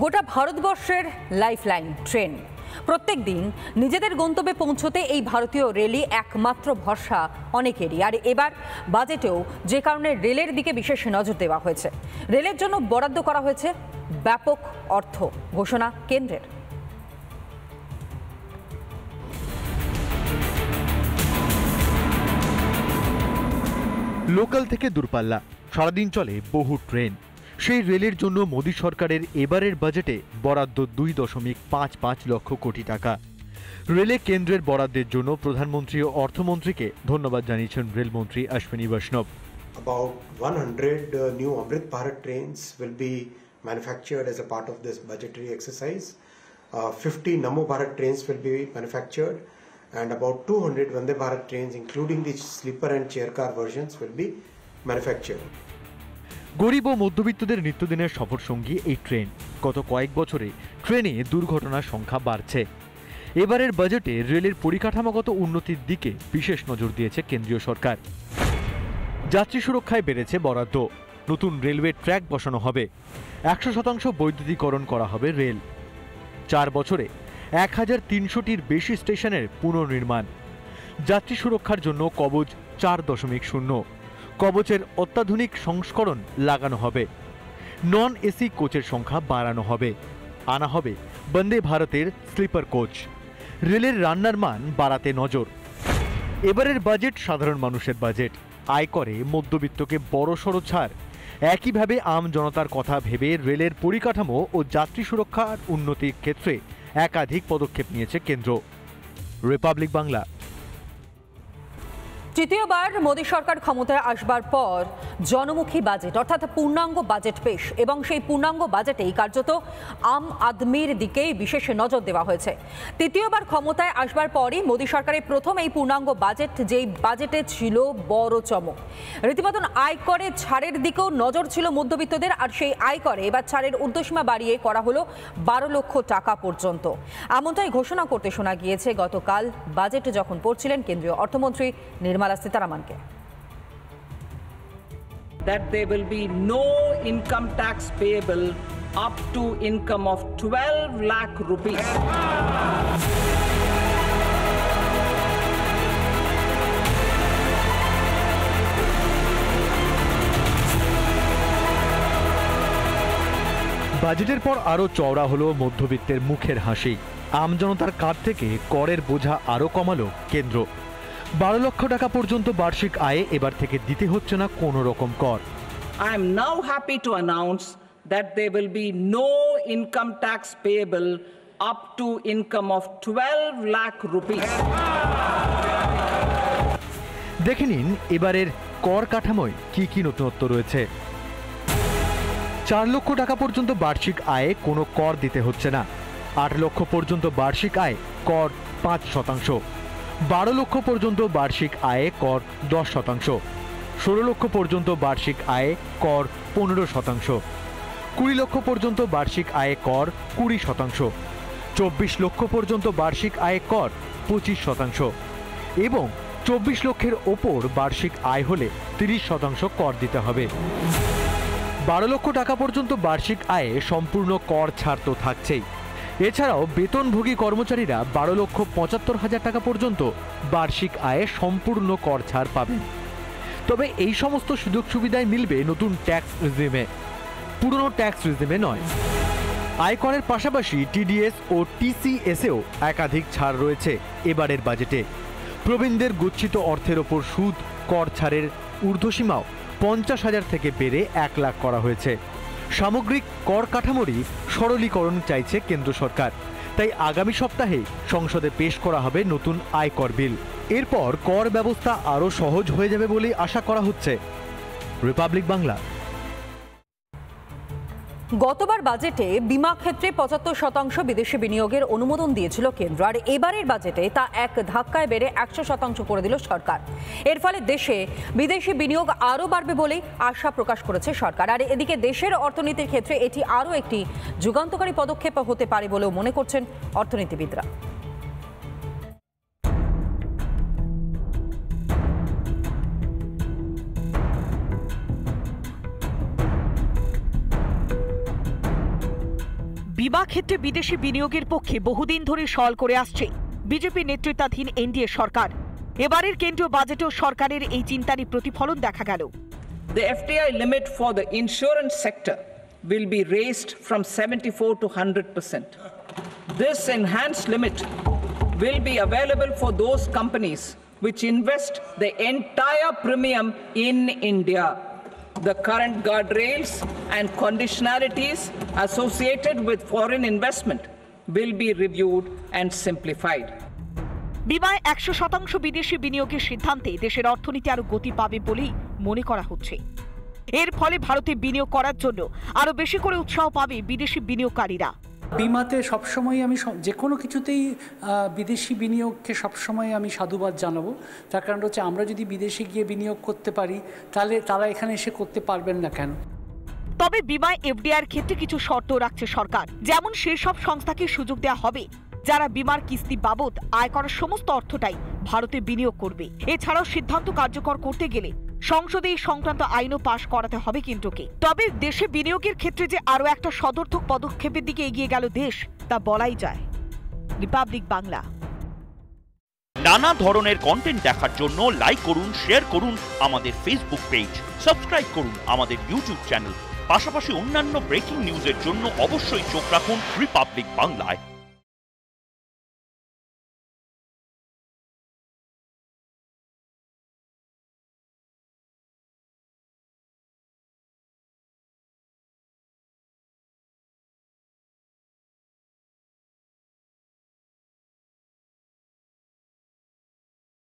গোটা ভারতবর্ষের lifeline train. প্রত্যেক দিন নিজেদের গন্তব্যে পৌঁছতে এই ভারতীয় রেলই একমাত্র ভরসা অনেকেরই। আর এবার বাজেটেও যে কারণে রেলের দিকে বিশেষ নজর দেওয়া হয়েছে। রেলের জন্য বরাদ্দ করা হয়েছে ব্যাপক অর্থ, ঘোষণা কেন্দ্রের। লোকাল থেকে দূরপাল্লা সারাদিন চলে বহু ট্রেন। সেই রেলের জন্য মোদী সরকারের এবারের বাজেটে বরাদ্দ 2.55 লক্ষ কোটি টাকা। রেলে কেন্দ্রের বরাদ্দের জন্য প্রধানমন্ত্রী ও অর্থমন্ত্রীকে ধন্যবাদ জানিয়েছেন রেলমন্ত্রী অশ্বিনী বৈষ্ণব। About 100 new Amrit Bharat trains will be manufactured as a part of this budgetary exercise. 50 Namo Bharat trains will be manufactured, and about 200 Vande Bharat trains, including the sleeper and chair car versions, will be manufactured. গরিব ও মধ্যবিত্তদের নিত্যদিনের সফর সঙ্গী এই train. গত কয়েক বছরে ট্রেনে দুর্ঘটনার সংখ্যা বাড়ছে। এবারের বাজেটে রেলের পরিকাঠামোগত উন্নতির দিকে বিশেষ নজর দিয়েছে কেন্দ্রীয় সরকার। যাত্রী সুরক্ষায় বেড়েছে বরাদ্দ, নতুন রেলওয়ে ট্র্যাক বসানো হবে, 100% বৈদ্যুতিকরণ করা হবে রেল। 4 বছরে 1300টির বেশি স্টেশনের পুনর্নির্মাণ। যাত্রী সুরক্ষার জন্য কবচ 4.0, কবচের অত্যাধুনিক সংস্করণ লাগানো হবে। নন এসি কোচের সংখ্যা বাড়ানো হবে, আনা হবে বন্দে ভারতের স্লিপার কোচ। রেলের রান্নার মান বাড়াতে নজর। এবারের বাজেট সাধারণ মানুষের বাজেট। আয়করে মধ্যবিত্তকে বড়সড় ছাড়। একইভাবে আম জনতার কথা ভেবে রেলের পরিকাঠামো ও যাত্রী সুরক্ষার উন্নতির ক্ষেত্রে একাধিক পদক্ষেপ নিয়েছে কেন্দ্র। রিপাবলিক বাংলা। তৃতীয়বার মোদী সরকার ক্ষমতায় আসবার পর জনমুখী বাজেট অর্থাৎ পূর্ণাঙ্গ বাজেট পেশ, এবং সেই পূর্ণাঙ্গ বাজেটেই কার্যত আম আদমির দিকেই বিশেষ নজর দেওয়া হয়েছে। তৃতীয়বার ক্ষমতায় আসবার পরই মোদী সরকারের প্রথম এই পূর্ণাঙ্গ বাজেট, যেই বাজেটে ছিল বড় চমক। রীতিমতন আয়করে ছাড়ের দিকেও নজর ছিল মধ্যবিত্তদের, আর সেই আয়করে এবার ছাড়ের ঊর্ধ্বসীমা বাড়িয়ে করা হলো 12 লক্ষ টাকা পর্যন্ত। এমনটাই ঘোষণা করতে শোনা গিয়েছে গতকাল বাজেটে যখন পড়ছিলেন কেন্দ্রীয় অর্থমন্ত্রী Nirmala সীতারামনকে। That there will be no income tax payable up to income of 12 lakh rupees. বাজেটের পর আরও চওড়া হলো মধ্যবিত্তের মুখের হাসি। আমজনতার কাঁধ থেকে করের বোঝা আরও কমালো কেন্দ্র। 12 লক্ষ টাকা পর্যন্ত বার্ষিক আয়ে এবার থেকে দিতে হচ্ছে না কোনো রকম কর। I am now happy to announce that there will be no income tax payable up to income of 12 lakh rupees. দেখে নিন এবারের কর কাঠামোয় কি কি নতুনত্ব রয়েছে। 4 লক্ষ টাকা পর্যন্ত বার্ষিক আয়ে কোনো কর দিতে হচ্ছে না। 8 লক্ষ পর্যন্ত বার্ষিক আয় কর 5%। 12 লক্ষ পর্যন্ত বার্ষিক আয়ে কর 10%। 16 লক্ষ পর্যন্ত বার্ষিক আয়ে কর 15%। 20 লক্ষ পর্যন্ত বার্ষিক আয়ে কর 20%। 24 লক্ষ পর্যন্ত বার্ষিক আয়ে কর 25%। এবং 24 লক্ষের ওপর বার্ষিক আয় হলে 30% কর দিতে হবে। 12 লক্ষ টাকা পর্যন্ত বার্ষিক আয়ে সম্পূর্ণ কর ছাড় তো থাকছেই। এছাড়াও বেতনভোগী কর্মচারীরা 12,75,000 টাকা পর্যন্ত বার্ষিক আয়ে সম্পূর্ণ কর ছাড় পাবেন। তবে এই সমস্ত সুযোগ সুবিধায় মিলবে নতুন ট্যাক্স রিজিমে, পুরনো ট্যাক্স রিজিমে নয়। আয়করের পাশাপাশি টিডিএস ও টিসিএসেও একাধিক ছাড় রয়েছে এবারের বাজেটে। প্রবীণদের গচ্ছিত অর্থের ওপর সুদ কর ছাড়ের ঊর্ধ্বসীমাও 50,000 থেকে বেড়ে 1 লাখ করা হয়েছে। সামগ্রিক কর কাঠামোরই সরলীকরণ চাইছে কেন্দ্র সরকার। তাই আগামী সপ্তাহে সংসদে পেশ করা হবে নতুন আয়কর বিল। এরপর কর ব্যবস্থা আরও সহজ হয়ে যাবে বলে আশা করা হচ্ছে। রিপাবলিক বাংলা। গতবার বাজেটে বিমা ক্ষেত্রে 75% বিদেশি বিনিয়োগের অনুমোদন দিয়েছিল কেন্দ্র, আর এবারের বাজেটে তা এক ধাক্কায় বেড়ে 100% করে দিল সরকার। এর ফলে দেশে বিদেশি বিনিয়োগ আরও বাড়বে বলেই আশা প্রকাশ করেছে সরকার। আর এদিকে দেশের অর্থনীতির ক্ষেত্রে এটি আরও একটি যুগান্তকারী পদক্ষেপ হতে পারে বলেও মনে করছেন অর্থনীতিবিদরা। বিমা ক্ষেত্রে বিদেশি বিনিয়োগের পক্ষে বহুদিন ধরে সওয়াল করে আসছে বিজেপি নেতৃত্বাধীন এনডিএ সরকার। এবারের কেন্দ্রীয় বাজেটেও সরকারের এই চিন্তারই প্রতিফলন দেখা গেল। The FDI limit for the insurance sector will be raised from 74 to 100%. This enhanced limit will be available for those companies which invest the entire premium in India. The current guardrails and conditionalities associated with foreign investment will be reviewed and simplified. বিমায় 100% বিদেশি বিনিয়োগের সিদ্ধান্তে দেশের অর্থনীতি আরো গতি পাবে বলেই মনে করা হচ্ছে। এর ফলে ভারতে বিনিয়োগ করার জন্য আরো বেশি করে উৎসাহ পাবে বিদেশি বিনিয়োগকারীরা। বিমাতে সবসময় আমি যে কোনো কিছুতেই বিদেশি বিনিয়োগকে সবসময় আমি সাধুবাদ জানাবো। তার কারণ হচ্ছে আমরা যদি বিদেশে গিয়ে বিনিয়োগ করতে পারি তাহলে তারা এখানে এসে করতে পারবেন না কেন? তবে বিমায় এফডিআইয়ের ক্ষেত্রে কিছু শর্ত রাখছে সরকার, যেমন সেই সব সংস্থাকে সুযোগ দেওয়া হবে যারা বিমার কিস্তি বাবদ আয় করার সমস্ত অর্থটাই ভারতে বিনিয়োগ করবে। এছাড়াও সিদ্ধান্ত কার্যকর করতে গেলে সংসদে এই সংক্রান্ত আইনও পাশ করাতে হবে কেন্দ্রকে। তবে দেশে বিনিয়োগের ক্ষেত্রে যে আরো একটা সদর্থক পদক্ষেপের দিকে এগিয়ে গেল দেশ, তা বলাই যায়। রিপাবলিক বাংলা। নানা ধরনের কন্টেন্ট দেখার জন্য লাইক করুন, শেয়ার করুন আমাদের ফেসবুক পেজ, সাবস্ক্রাইব করুন আমাদের ইউটিউব চ্যানেল। পাশাপাশি অন্যান্য ব্রেকিং নিউজের জন্য অবশ্যই চোখ রাখুন রিপাবলিক বাংলায়।